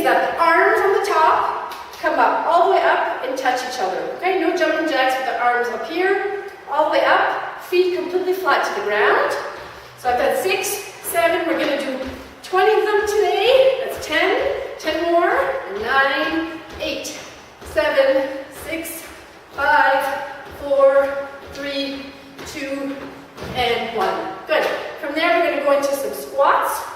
is that the arms on the top come up, all the way up and touch each other. Okay, no jumping jacks with the arms up here, all the way up, feet completely flat to the ground. So I've done 6, 7, we're going to do 20 of them today. That's 10 more, and 9, 8, 7, 6, 5, 4, 3, 2, and 1. Good. From there we're going to go into some squats.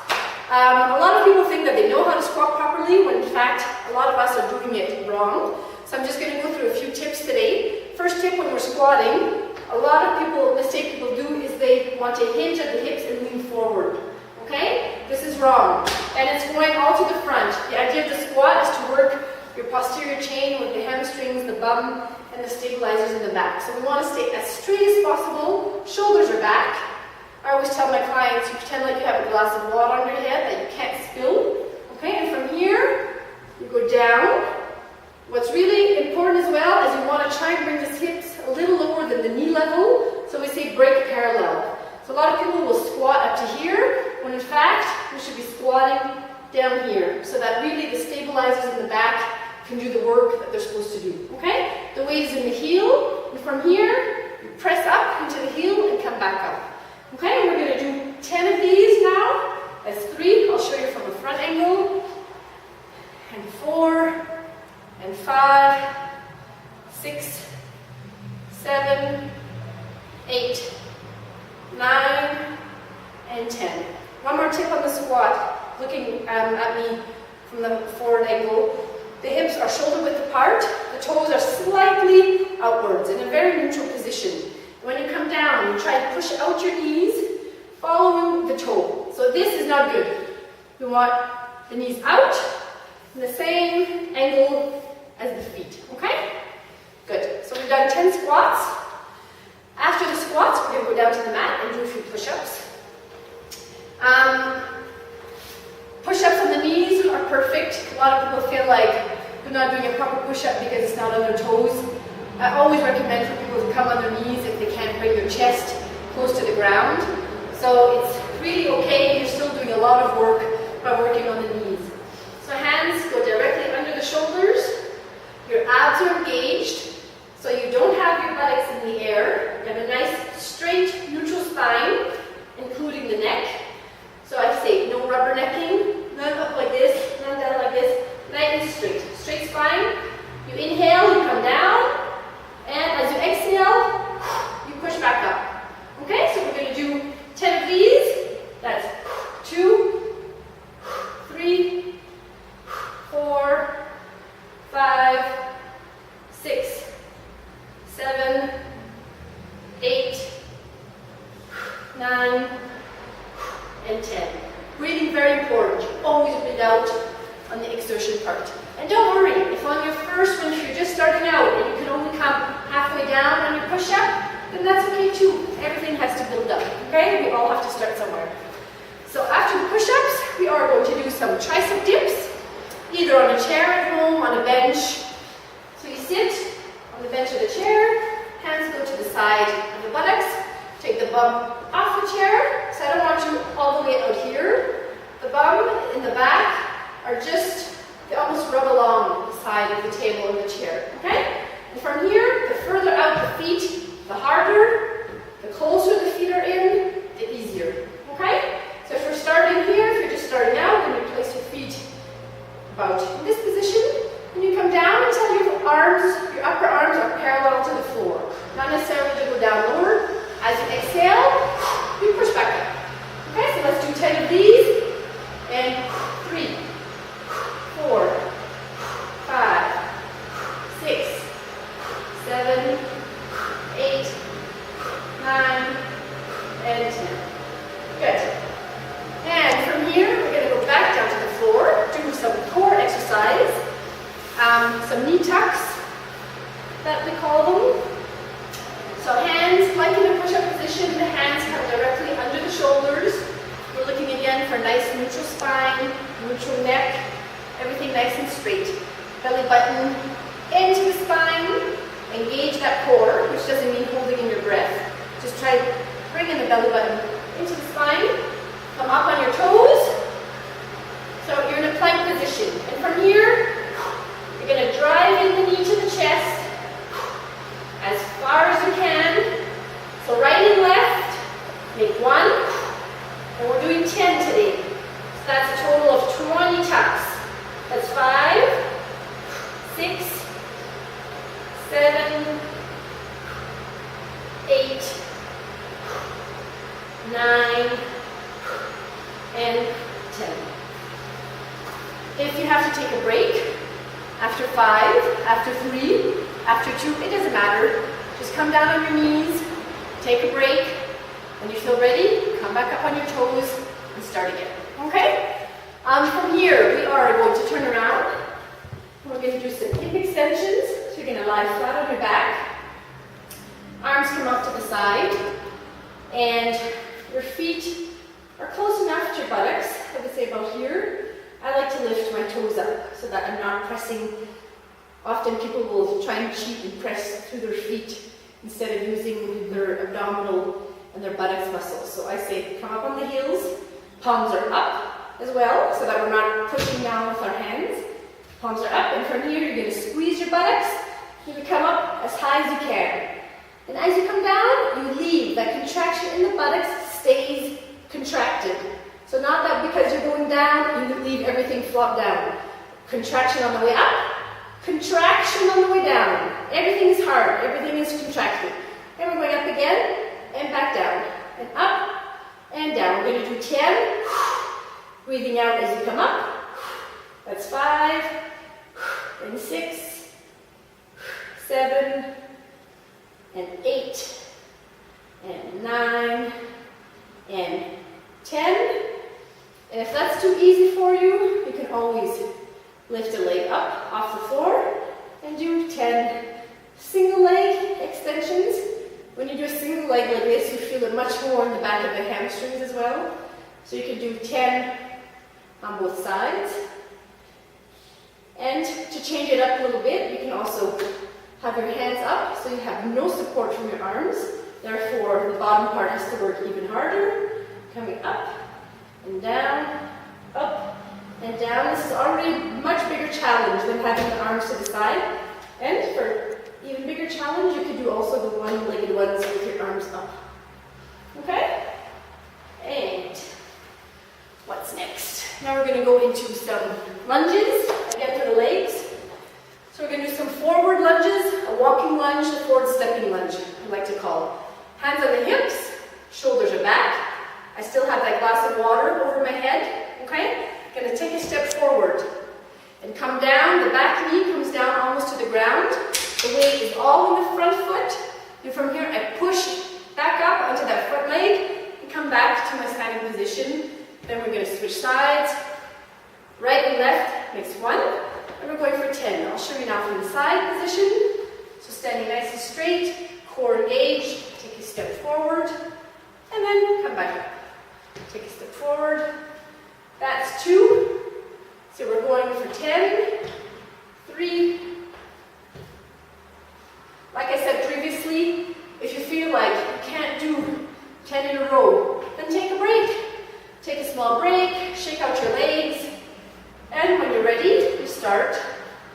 A lot of people think that they know how to squat properly, when in fact a lot of us are doing it wrong. So I'm just going to go through a few tips today. First tip when we're squatting, a lot of mistake people do is they want to hinge at the hips and lean forward. Okay? This is wrong. And it's going all to the front. The idea of the squat is to work your posterior chain with the hamstrings, the bum, and the stabilizers in the back. So we want to stay as straight as possible. Shoulders are back. I always tell my clients, you pretend like you have a glass of water on your head that you can't spill. Okay, and from here, you go down. What's really important as well is you want to try and bring the hips a little lower than the knee level. So we say break parallel. So a lot of people will squat up to here, when in fact, we should be squatting down here. So that really the stabilizers in the back can do the work that they're supposed to do. Okay? The weight is in the heel, and from here, you press up into the heel and come back up. Okay, and we're going to do 10 of these now. That's 3. I'll show you from a front angle. And 4, and 5, 6, 7, 8, 9, and 10. One more tip on the squat. Looking at me from the forward angle. The hips are shoulder width apart. The toes are slightly outwards in a very neutral position. When you come down, you try to push out your knees, following the toe. So this is not good. We want the knees out, in the same angle as the feet. Okay? Good. So we've done 10 squats. After the squats, we're going to go down to the mat and do a few push-ups. Push-ups on the knees are perfect. A lot of people feel like they're not doing a proper push-up because it's not on their toes. I always recommend for people to come on their knees if they can't bring their chest close to the ground. So it's really okay, you're still doing a lot of work by working on the knees. So hands go directly under the shoulders, your abs are engaged, so you don't have your buttocks in the air. You have a nice straight neutral spine, including the neck. So I say no rubbernecking, none up like this, none down like this, nice and straight. Straight spine, you inhale, you come down. And as you exhale, you push back up. Okay, so we're going to do 10 of these. That's 2, 3, 4, 5, 6, 7, 8, 9, and 10. Breathing very important. Always breathe out on the exertion part. And don't worry, if on your first one, if you're just starting out and you can only come halfway down on your push-up, then that's okay too. Everything has to build up, okay? We all have to start somewhere. So after the push-ups, we are going to do some tricep dips, either on a chair at home, on a bench. So you sit on the bench of the chair, hands go to the side of the buttocks, take the bum off the chair. So I don't want you all the way out here. The bum in the back are just they almost rub along the side of the table or the chair, okay? And from here, the further out the feet, the harder, the closer the feet are in, the easier, okay? So if we're starting here, if you're just starting out, then you place your feet about in this position, and you come down until your upper arms are parallel to the floor. Not necessarily to go down lower. As you exhale, you push back up. Okay, so let's do 10 of these, and 3, 4, 5, 6, 7, 8, 9, and 10. Good. And from here, we're going to go back down to the floor, do some core exercise, some knee tucks, that we call them. So hands, like in a push-up position, the hands come directly under the shoulders. We're looking again for nice neutral spine, neutral neck, everything nice and straight. Belly button into the spine. Engage that core, which doesn't mean holding in your breath. Just try bringing the belly button into the spine. Come up on your toes. So you're in a plank position. And from here, you're going to drive in the knee to the chest as far as you can. So right and left, make 1, and we're doing 10 today. So that's a total of 20 tucks. That's 5, 6, 7, 8, 9, and 10. If you have to take a break, after 5, after 3, after 2, it doesn't matter. Just come down on your knees, take a break. When you feel ready, come back up on your toes and start again. Okay? From here, we are going to turn around. We're going to do some hip extensions. So you're going to lie flat on your back. Arms come up to the side. And your feet are close enough to your buttocks. I would say about here. I like to lift my toes up so that I'm not pressing. Often people will try and cheat and press through their feet instead of using their abdominal and their buttocks muscles. So I say come up on the heels, palms are up as well, so that we're not pushing down with our hands. Palms are up, and from here you're going to squeeze your buttocks. You're going to come up as high as you can. And as you come down, you leave. That contraction in the buttocks stays contracted. So not that because you're going down, you leave everything flop down. Contraction on the way up, contraction on the way down. Everything is hard, everything is contracted. And we're going up again, and back down. And up, and down. We're going to do 10. Breathing out as you come up. That's 5, and 6, 7, and 8, and 9, and 10. And if that's too easy for you, you can always lift a leg up off the floor and do 10 single leg extensions. When you do a single leg like this, you feel it much more in the back of the hamstrings as well. So you can do 10 on both sides. And to change it up a little bit, you can also have your hands up so you have no support from your arms. Therefore, the bottom part has to work even harder. Coming up and down, up and down. This is already a much bigger challenge than having the arms to the side. And for even bigger challenge, you could do also the one-legged ones with your arms up. Okay? And what's next? Now we're going to go into some lunges, again for the legs. So we're going to do some forward lunges, a walking lunge, a forward stepping lunge, I like to call it. Hands on the hips, shoulders are back. I still have that glass of water over my head, okay? Going to take a step forward and come down. The back knee comes down almost to the ground. The weight is all in the front foot. And from here, I push back up onto that front leg and come back to my standing position. Then we're going to switch sides. Right and left makes 1. And we're going for 10. I'll show you now from the side position. So standing nice and straight, core engaged. Take a step forward. And then come back up. Take a step forward. That's 2. So we're going for 10, 3. Like I said previously, if you feel like you can't do 10 in a row, then take a break. Take a small break, shake out your legs, and when you're ready, you start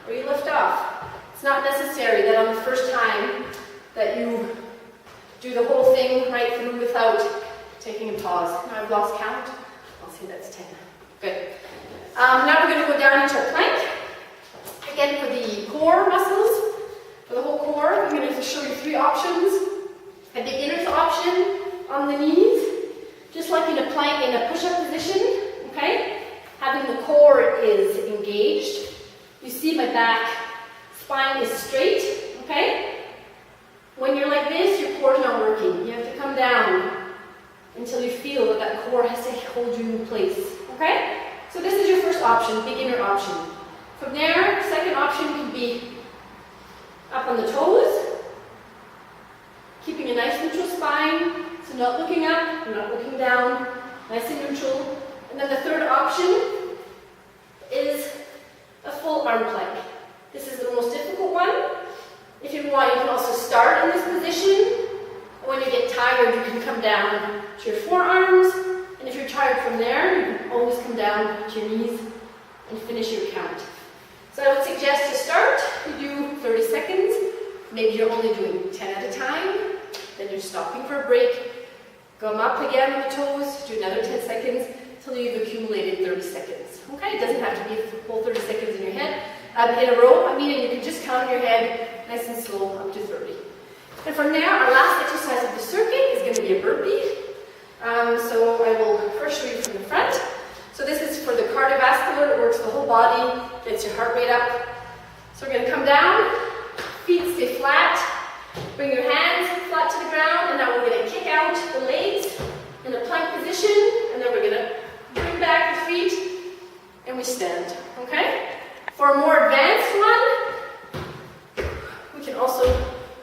where you left off. It's not necessary that on the first time that you do the whole thing right through without taking a pause. Now I've lost count. I'll say that's 10. Good. Now we're going to go down into a plank. Again, for the core muscles, for the whole core, I'm going to show you 3 options. A beginner's option on the knees, just like in a plank in a push-up position, okay? Having the core is engaged. You see my back spine is straight, okay? When you're like this, your core is not working. You have to come down until you feel that that core has to hold you in place, okay? So this is your first option, beginner option. From there, second option can be up on the toes, keeping a nice neutral spine, so not looking up, not looking down, nice and neutral. And then the third option is a full arm plank. This is the most difficult one. If you want, you can also start in this position. When you get tired, you can come down to your forearms. And if you're tired from there, you can always come down to your knees and finish your count. So I would suggest to start, you do 30 seconds. Maybe you're only doing 10 at a time. Then you're stopping for a break. Come up again on the toes, do another 10 seconds until you've accumulated 30 seconds. Okay, it doesn't have to be the whole 30 seconds in your head. In a row, and you can just count in your head nice and slow up to 30. And from there, our last exercise of the circuit is going to be a burpee. So I will first show you from the front. So this is for the cardiovascular, it works the whole body, gets your heart rate up. So we're going to come down, feet stay flat, bring your hands flat to the ground, and now we're going to kick out the legs in a plank position, and then we're going to bring back the feet, and we stand, okay? For a more advanced one, we can also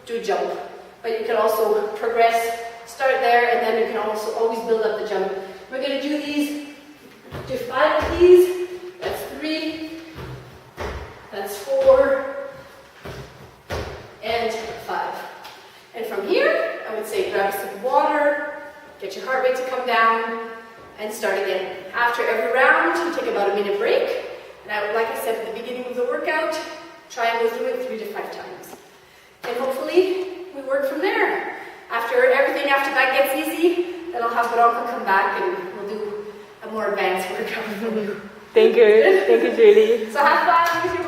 do a jump, but you can also progress, start there, and then you can also always build up the jump. We're going to do these, do 5 of these, that's 3, that's 4, and 5. And from here, I would say grab a sip of water, get your heart rate to come down, and start again. After every round, you take about a minute break. And I would, like I said at the beginning of the workout, try and go through it 3 to 5 times. And hopefully, we work from there. After everything after that gets easy, then I'll have Bronco come back and we'll do a more advanced workout for you. Thank you, Julie. So have fun with your